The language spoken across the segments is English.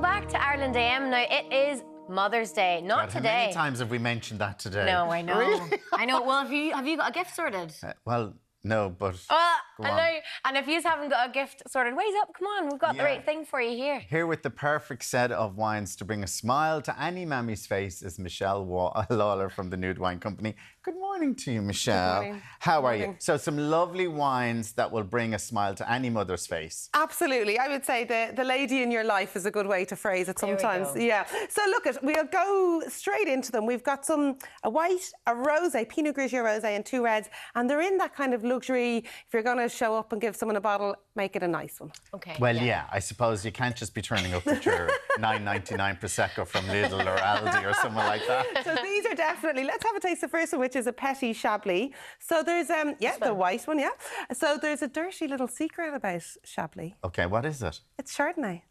back to Ireland AM. Now, it is Mother's Day. Not God, today. How many times have we mentioned that today? No, I know. Really? I know. Well, have you got a gift sorted? Well, no, but I go on. know. And if you haven't got a gift sorted, wait up. Come on, we've got the right thing for you here. Here with the perfect set of wines to bring a smile to any mammy's face is Michelle Lawlor from the Nude Wine Company. Good morning to you, Michelle. Good morning. How are you? So some lovely wines that will bring a smile to any mother's face. Absolutely. I would say the lady in your life is a good way to phrase it sometimes. Yeah. So look, we'll go straight into them. We've got a white, a rosé, Pinot Grigio rosé and two reds. And they're in that kind of luxury. If you're going to show up and give someone a bottle, make it a nice one. Okay. Well, yeah, I suppose you can't just be turning up with your $9.99 Prosecco from Lidl or Aldi or somewhere like that. So these are definitely, let's have a taste of the first one, which is a Petit Chablis. So there's, the white one, yeah. So there's a dirty little secret about Chablis. Okay, what is it? It's Chardonnay.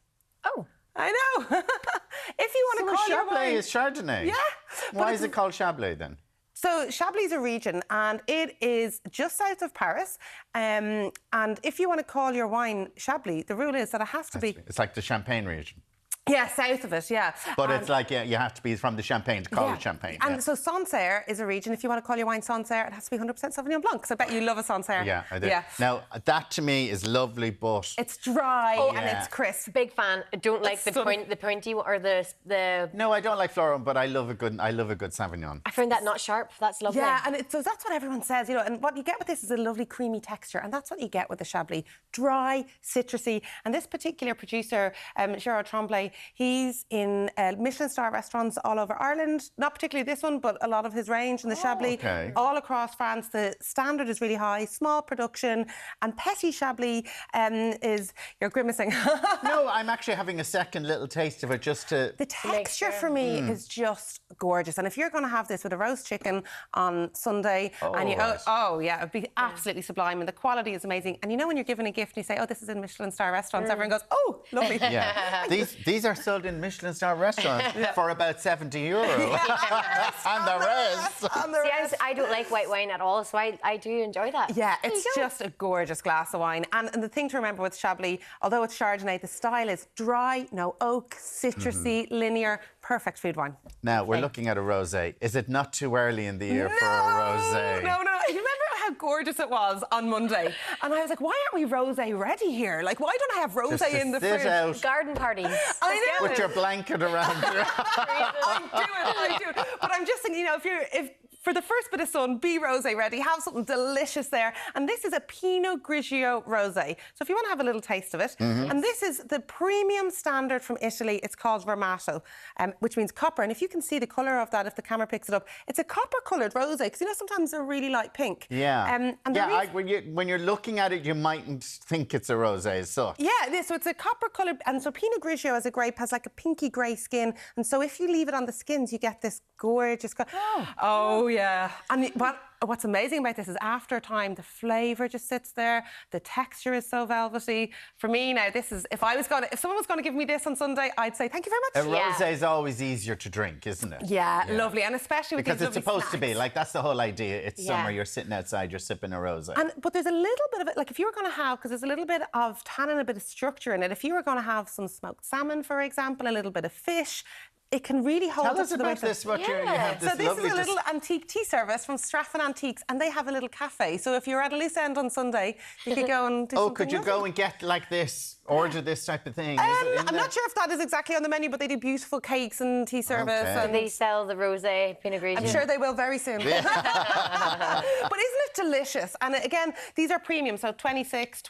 Oh. I know. If you want to call your Chablis wine... is Chardonnay? Yeah. Why is it called Chablis then? So Chablis is a region and it is just south of Paris. And if you want to call your wine Chablis, the rule is that it has to be... It's like the Champagne region. Yeah, south of it, yeah. But it's like, you have to be from the Champagne to call it Champagne. And so Sancerre is a region. If you want to call your wine Sancerre, it has to be 100% Sauvignon Blanc. Because I bet you love a Sancerre. Yeah, I do. Yeah. Now, that to me is lovely, but... It's dry and it's crisp. Big fan. I don't like the pointy or the... No, I don't like floral, but I love a good Sauvignon. I find that not sharp. That's lovely. Yeah, and so that's what everyone says, you know. And what you get with this is a lovely creamy texture, and that's what you get with the Chablis. Dry, citrusy. And this particular producer, Gerard Tremblay, he's in Michelin star restaurants all over Ireland. Not particularly this one, but a lot of his range in the Chablis. Okay. All across France, the standard is really high, small production. And Petit Chablis is... You're grimacing. No, I'm actually having a second little taste of it just to... The texture for me is just gorgeous. And if you're going to have this with a roast chicken on Sunday, it'd be absolutely sublime. And the quality is amazing. And you know when you're given a gift and you say, oh, this is in Michelin star restaurants, everyone goes, oh, lovely. Yeah. These are sold in Michelin star restaurants for about €70. And the rest. I don't like white wine at all, so I do enjoy that. Yeah, it's just a gorgeous glass of wine. And the thing to remember with Chablis, although it's Chardonnay, the style is dry, no oak, citrusy, linear, perfect food wine. Now, we're looking at a rosé. Is it not too early in the year for a rosé? No. You remember how gorgeous it was on Monday? And I was like, why aren't we rosé ready here? Like, why don't I have rosé in the fridge? Out garden parties. I know. with your blanket around you. I do it. But I'm just thinking, you know, if for the first bit of sun, be rosé ready, have something delicious there. And this is a Pinot Grigio rosé. So if you want to have a little taste of it. And this is the premium standard from Italy. It's called Vermato, which means copper. And if you can see the colour of that, if the camera picks it up, it's a copper-coloured rosé, because you know sometimes they're really light pink. Yeah. When you're looking at it, you mightn't think it's a rosé as such. Yeah, so it's a copper-coloured, and so Pinot Grigio as a grape has like a pinky grey skin, and so if you leave it on the skins, you get this gorgeous... Oh, yeah. And what's amazing about this is after time, the flavour just sits there, the texture is so velvety. For me now, this is... If someone was going to give me this on Sunday, I'd say, thank you very much. A rosé is always easier to drink, isn't it? Yeah, lovely, and especially with because these it's supposed to be, snacks. like, that's the whole idea. It's summer, you're sitting outside, you're sipping a rosé. But there's a little bit of it, like if you were going to have, because there's a little bit of tannin, a bit of structure in it, if you were going to have some smoked salmon, for example, a little bit of fish, it can really hold Tell us about this, you have this So this lovely... is a little antique tea service from Straffan Antiques, and they have a little cafe. So if you're at a loose end on Sunday, you could go and do something could you lovely. go and get like this, order this type of thing? I'm not sure if that is exactly on the menu, but they do beautiful cakes and tea service. Okay. And they sell the rosé Pinot Grigio. I'm sure they will very soon. Yeah. But isn't it delicious? And again, these are premium, so 26.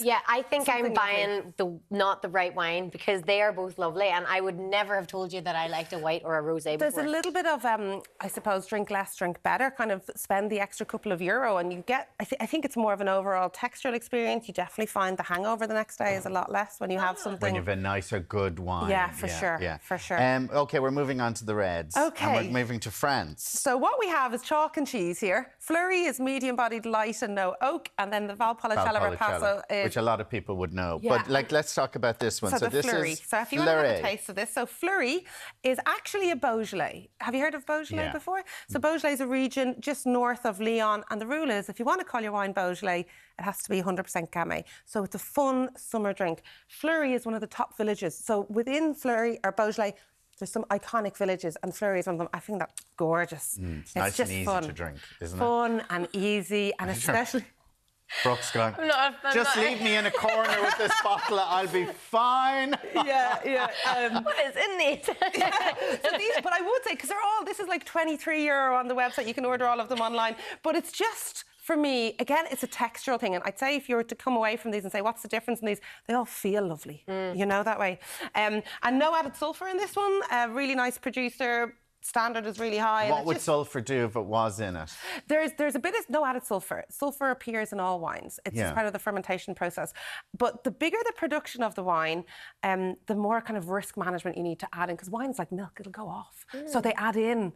Yeah, I think I'm buying not the right wine, because they are both lovely, and I would never have told you that I liked a white or a rosé before. There's a little bit of, I suppose, drink less, drink better, kind of spend the extra couple of euro and you get, I think it's more of an overall textural experience. You definitely find the hangover the next day is a lot less when you have something. When you have a nicer, good wine. Yeah, for sure. OK, we're moving on to the reds. OK. And we're moving to France. So what we have is chalk and cheese here. Fleury is medium-bodied, light and no oak. And then the Valpolicella Ripasso is... Which a lot of people would know. Yeah. But, let's talk about this one. So this Fleury. is So if you want to have a taste of this. So Fleury is actually a Beaujolais. Have you heard of Beaujolais before? So Beaujolais is a region just north of Lyon, and the rule is if you want to call your wine Beaujolais, it has to be 100% Gamay. So it's a fun summer drink. Fleury is one of the top villages. So within Fleury or Beaujolais, there's some iconic villages, and Fleury is one of them. I think that's gorgeous. It's nice just and easy fun. to drink, isn't it? Fun and easy, and especially... Brooke's going, just leave me in a corner with this bottle, I'll be fine. Yeah. What is in these? So these, but I would say, because this is like €23 on the website, you can order all of them online, but it's just, for me, again, it's a textural thing, and I'd say if you were to come away from these and say, what's the difference in these, they all feel lovely, you know, that way. And no added sulphur in this one, really nice producer. Standard is really high. What would sulphur do if it was in it? There's a bit of no added sulphur. Sulphur appears in all wines. It's just part of the fermentation process. But the bigger the production of the wine, the more kind of risk management you need to add in, because wine's like milk, it'll go off. So they add in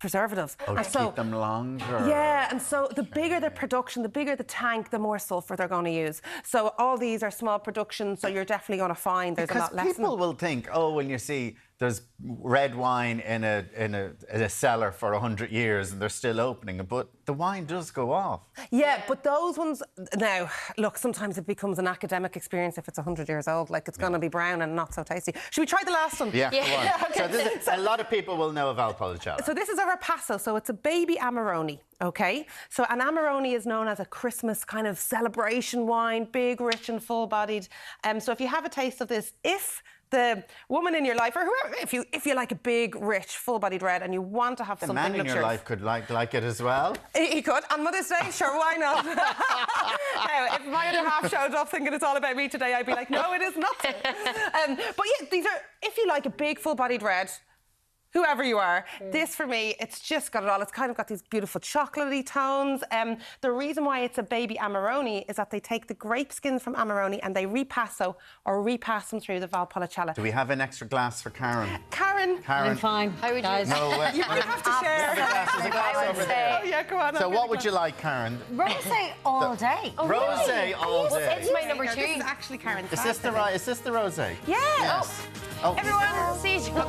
preservatives. Oh, to keep them longer. Yeah, and so the bigger the production, the bigger the tank, the more sulphur they're going to use. So all these are small productions, so you're definitely going to find there's a lot less. Because people will think, when you see there's red wine in a cellar for 100 years and they're still opening it, but the wine does go off. Yeah, but those ones, now, look, sometimes it becomes an academic experience if it's 100 years old, like it's going to be brown and not so tasty. Should we try the last one? Yeah, go on. Okay. So a lot of people will know of Valpolicella. So this is a Rapasso, so it's a baby Amarone, okay? So an Amarone is known as a Christmas kind of celebration wine, big, rich and full-bodied. So if you have a taste of this, if the woman in your life, or whoever, if you like a big, rich, full-bodied red and you want to have something luxurious. The man in your life could like it as well. He could. On Mother's Day, sure, why not? Now, if my other half showed up thinking it's all about me today, I'd be like, no, it is not. But yeah, these are, if you like a big, full-bodied red, whoever you are, this for me, it's just got it all. It's kind of got these beautiful chocolatey tones. The reason why it's a baby Amarone is that they take the grape skins from Amarone and they repass them through the Valpolicella. Do we have an extra glass for Karen? Karen. I'm fine. How would guys. you? No, You might have to share. There's a glass I would over say. there. Oh, yeah, go on. So what would you like, Karen? Rosé all day. Rosé all day. It's my number 2. This is actually Karen's. Is this the rosé? Yeah. Yes. Oh. Everyone, see you tomorrow.